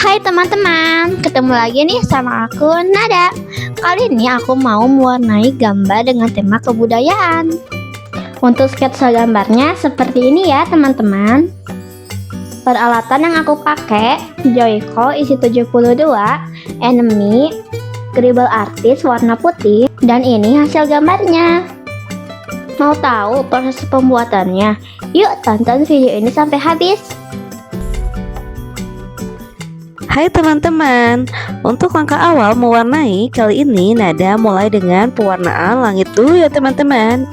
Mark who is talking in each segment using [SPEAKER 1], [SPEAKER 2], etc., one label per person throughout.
[SPEAKER 1] Hai teman-teman, ketemu lagi nih sama aku Nada. Kali ini aku mau mewarnai gambar dengan tema kebudayaan. Untuk sketsa gambarnya seperti ini ya teman-teman. Peralatan yang aku pakai, Joico isi 72, Enemy, Scribble Artist warna putih, dan ini hasil gambarnya. Mau tahu proses pembuatannya? Yuk tonton video ini sampai habis.
[SPEAKER 2] Hai teman-teman, untuk langkah awal mewarnai, kali ini Nada mulai dengan pewarnaan langit dulu ya teman-teman.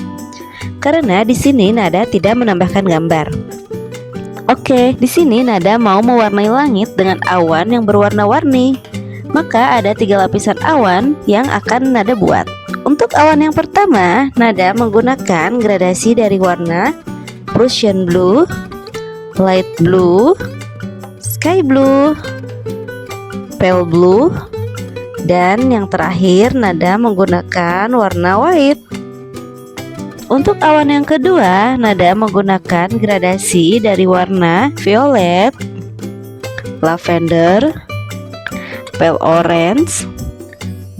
[SPEAKER 2] Karena di sini Nada tidak menambahkan gambar. Oke, di sini Nada mau mewarnai langit dengan awan yang berwarna-warni. Maka ada 3 lapisan awan yang akan Nada buat. Untuk awan yang pertama, Nada menggunakan gradasi dari warna Prussian blue, light blue, sky blue, pale blue, dan yang terakhir Nada menggunakan warna white. Untuk awan yang kedua, Nada menggunakan gradasi dari warna violet, lavender, pale orange,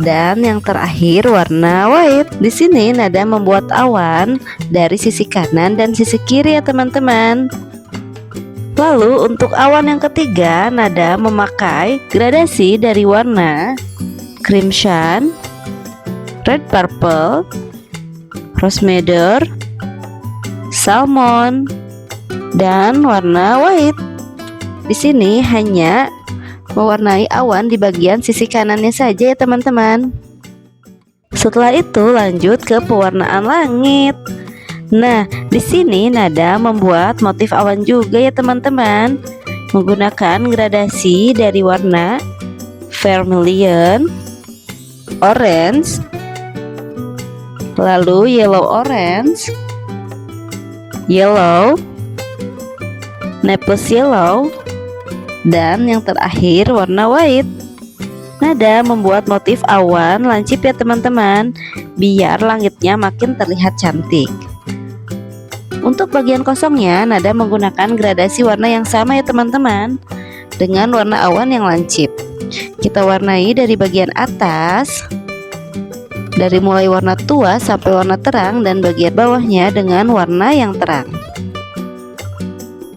[SPEAKER 2] dan yang terakhir warna white. Di sini Nada membuat awan dari sisi kanan dan sisi kiri ya teman-teman. Lalu untuk awan yang ketiga, Nada memakai gradasi dari warna crimson, red purple, rose madder, salmon, dan warna white. Di sini hanya mewarnai awan di bagian sisi kanannya saja ya teman-teman. Setelah itu lanjut ke pewarnaan langit. Nah, di sini Nada membuat motif awan juga ya teman-teman, menggunakan gradasi dari warna vermilion, orange, lalu yellow orange, yellow, Naples yellow, dan yang terakhir warna white. Nada membuat motif awan lancip ya teman-teman, biar langitnya makin terlihat cantik. Untuk bagian kosongnya, Nada menggunakan gradasi warna yang sama ya teman-teman, dengan warna awan yang lancip. Kita warnai dari bagian atas, dari mulai warna tua sampai warna terang, dan bagian bawahnya dengan warna yang terang.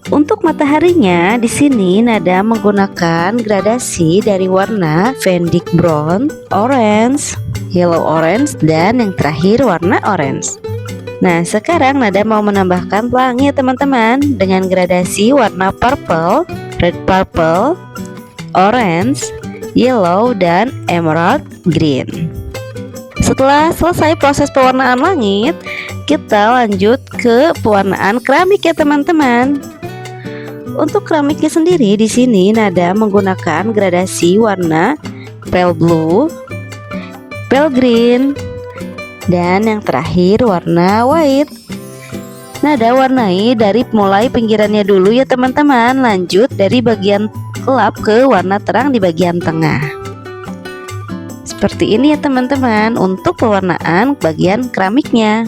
[SPEAKER 2] Untuk mataharinya, di sini Nada menggunakan gradasi dari warna Van Dyck brown, orange, yellow orange, dan yang terakhir warna orange. Nah, sekarang Nada mau menambahkan pelangi teman-teman dengan gradasi warna purple, red purple, orange, yellow, dan emerald green. Setelah selesai proses pewarnaan langit, kita lanjut ke pewarnaan keramik ya teman-teman. Untuk keramiknya sendiri di sini Nada menggunakan gradasi warna pale blue, pale green, dan yang terakhir warna white. Nada warnai dari mulai pinggirannya dulu ya teman-teman, lanjut dari bagian gelap ke warna terang di bagian tengah. Seperti ini ya teman-teman untuk pewarnaan bagian keramiknya.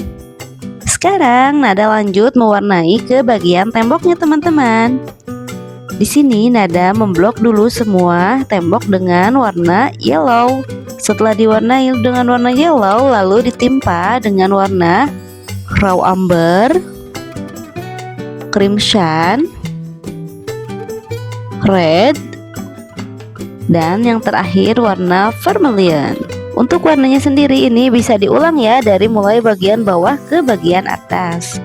[SPEAKER 2] Sekarang Nada lanjut mewarnai ke bagian temboknya teman-teman. Di sini Nada memblok dulu semua tembok dengan warna yellow. Setelah diwarnai dengan warna yellow, lalu ditimpa dengan warna raw amber, crimson, red, dan yang terakhir warna vermilion. Untuk warnanya sendiri ini bisa diulang ya dari mulai bagian bawah ke bagian atas.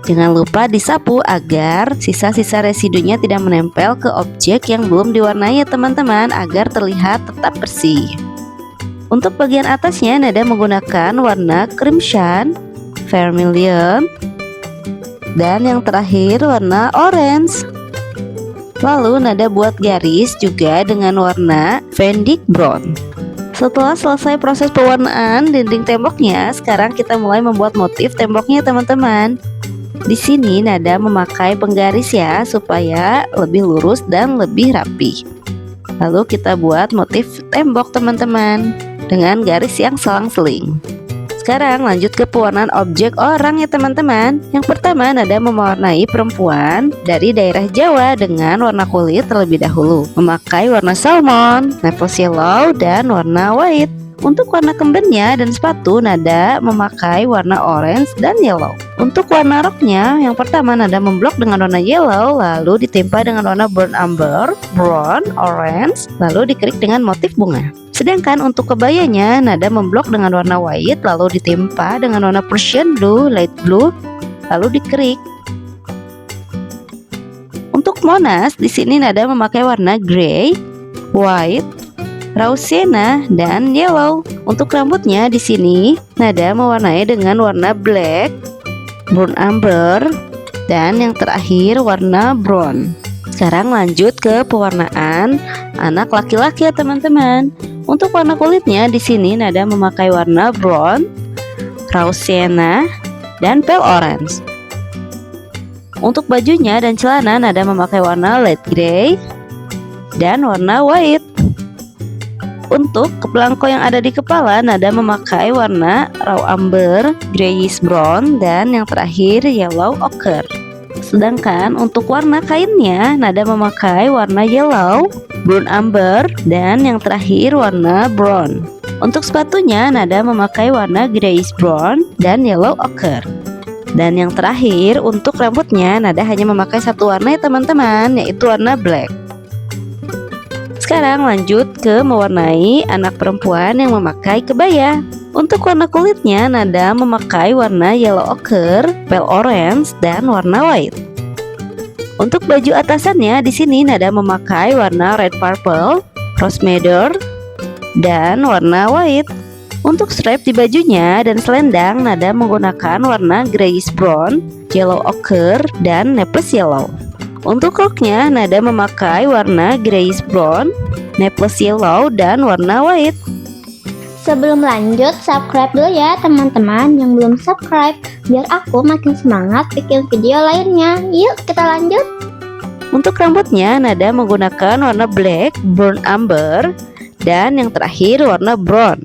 [SPEAKER 2] Jangan lupa disapu agar sisa-sisa residunya tidak menempel ke objek yang belum diwarnai ya teman-teman, agar terlihat tetap bersih. Untuk bagian atasnya Nada menggunakan warna crimson, vermilion, dan yang terakhir warna orange. Lalu Nada buat garis juga dengan warna Van Dyck brown. Setelah selesai proses pewarnaan dinding temboknya, sekarang kita mulai membuat motif temboknya teman-teman. Di sini Nada memakai penggaris ya, supaya lebih lurus dan lebih rapi. Lalu kita buat motif tembok teman-teman dengan garis yang selang-seling. Sekarang lanjut ke pewarnaan objek orang ya teman-teman. Yang pertama, Nada mewarnai perempuan dari daerah Jawa dengan warna kulit terlebih dahulu, memakai warna salmon, naples yellow, dan warna white. Untuk warna kembennya dan sepatu, Nada memakai warna orange dan yellow. Untuk warna roknya, yang pertama Nada memblok dengan warna yellow, lalu ditimpa dengan warna burnt umber, brown, orange, lalu dikerik dengan motif bunga. Sedangkan untuk kebayanya, Nada memblok dengan warna white, lalu ditimpa dengan warna Persian blue, light blue, lalu dikerik. Untuk monas, di sini Nada memakai warna grey, white, raw sienna, dan yellow. Untuk rambutnya di sini Nada mewarnai dengan warna black, burnt umber, dan yang terakhir warna brown. Sekarang lanjut ke pewarnaan anak laki-laki ya teman-teman. Untuk warna kulitnya di sini Nada memakai warna brown, raw sienna, dan pale orange. Untuk bajunya dan celana Nada memakai warna light gray dan warna white. Untuk kepelangko yang ada di kepala, Nada memakai warna raw umber, grayish brown, dan yang terakhir yellow ochre. Sedangkan untuk warna kainnya, Nada memakai warna yellow, burnt umber, dan yang terakhir warna brown. Untuk sepatunya, Nada memakai warna grayish brown dan yellow ochre. Dan yang terakhir, untuk rambutnya, Nada hanya memakai satu warna ya teman-teman, yaitu warna black. Sekarang lanjut ke mewarnai anak perempuan yang memakai kebaya. Untuk warna kulitnya, Nada memakai warna yellow ochre, pale orange, dan warna white. Untuk baju atasannya, di sini Nada memakai warna red purple, rose madder, dan warna white. Untuk strap di bajunya dan selendang, Nada menggunakan warna grayish brown, yellow ochre, dan naples yellow. Untuk roknya, Nada memakai warna grayish brown, naples yellow, dan warna white.
[SPEAKER 1] Sebelum lanjut, subscribe dulu ya teman-teman yang belum subscribe, biar aku makin semangat bikin video lainnya. Yuk kita lanjut.
[SPEAKER 2] Untuk rambutnya, Nada menggunakan warna black, burnt umber, dan yang terakhir warna brown.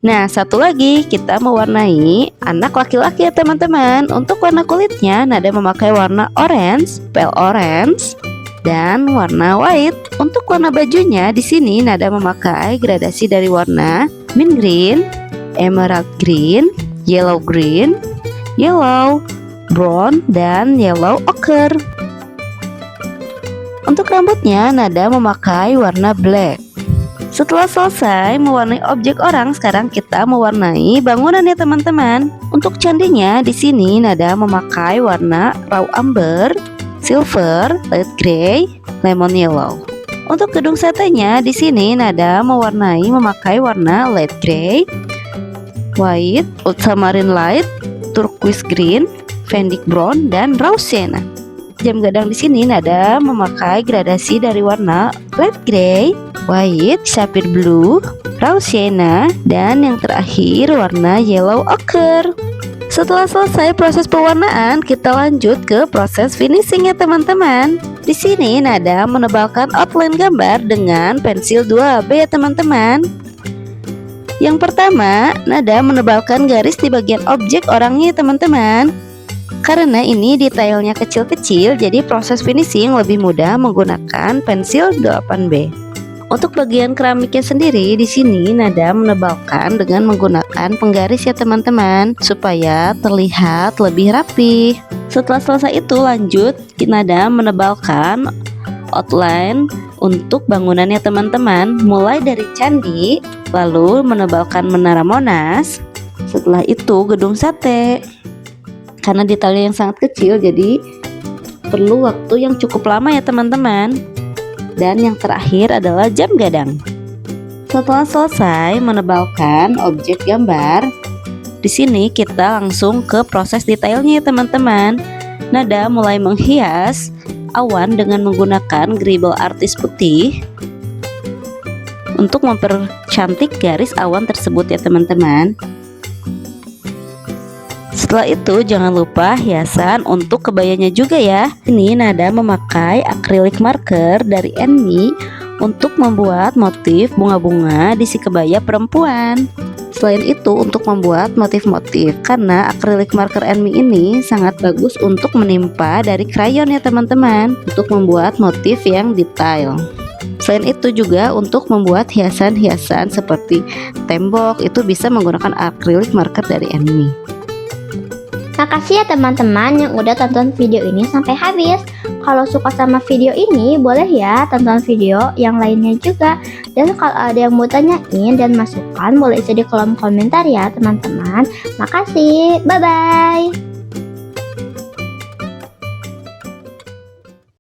[SPEAKER 2] Nah, satu lagi kita mewarnai anak laki-laki ya teman-teman. Untuk warna kulitnya, Nada memakai warna orange, pale orange, dan warna white. Untuk warna bajunya di sini Nada memakai gradasi dari warna mint green, emerald green, yellow green, yellow, brown, dan yellow ochre. Untuk rambutnya Nada memakai warna black. Setelah selesai mewarnai objek orang, sekarang kita mewarnai bangunan ya teman-teman. Untuk candinya di sini Nada memakai warna raw umber, silver, light gray, lemon yellow. Untuk gedung satenya di sini Nada memakai warna light gray, white, ultramarine light, turquoise green, Van Dyck brown, dan raw sienna. Jam gadang di sini Nada memakai gradasi dari warna light gray, white, sapphire blue, raw sienna, dan yang terakhir warna yellow ochre. Setelah selesai proses pewarnaan, kita lanjut ke proses finishing ya teman-teman. Di sini Nada menebalkan outline gambar dengan pensil 2B ya teman-teman. Yang pertama, Nada menebalkan garis di bagian objek orangnya ya teman-teman. Karena ini detailnya kecil-kecil, jadi proses finishing lebih mudah menggunakan pensil 8B. Untuk bagian keramiknya sendiri, di sini Nada menebalkan dengan menggunakan penggaris ya teman-teman, supaya terlihat lebih rapi. Setelah selesai itu, lanjut Nada menebalkan outline untuk bangunannya teman-teman, mulai dari candi, lalu menebalkan menara Monas, setelah itu gedung sate. Karena detailnya yang sangat kecil, jadi perlu waktu yang cukup lama ya teman-teman. Dan yang terakhir adalah jam gadang. Setelah selesai menebalkan objek gambar, di sini kita langsung ke proses detailnya ya teman-teman. Nada mulai menghias awan dengan menggunakan geribel artis putih untuk mempercantik garis awan tersebut ya teman-teman. Setelah itu jangan lupa hiasan untuk kebayanya juga ya. Ini Nada memakai acrylic marker dari Enmi untuk membuat motif bunga-bunga di si kebaya perempuan. Selain itu, untuk membuat motif-motif, karena acrylic marker and me ini sangat bagus untuk menimpa dari krayon ya teman-teman, untuk membuat motif yang detail. Selain itu juga untuk membuat hiasan-hiasan seperti tembok itu bisa menggunakan acrylic marker dari and me.
[SPEAKER 1] Makasih ya teman-teman yang udah tonton video ini sampai habis. Kalau suka sama video ini, boleh ya tonton video yang lainnya juga. Dan kalau ada yang mau tanyain dan masukan, boleh isi di kolom komentar ya teman-teman. Makasih, bye-bye.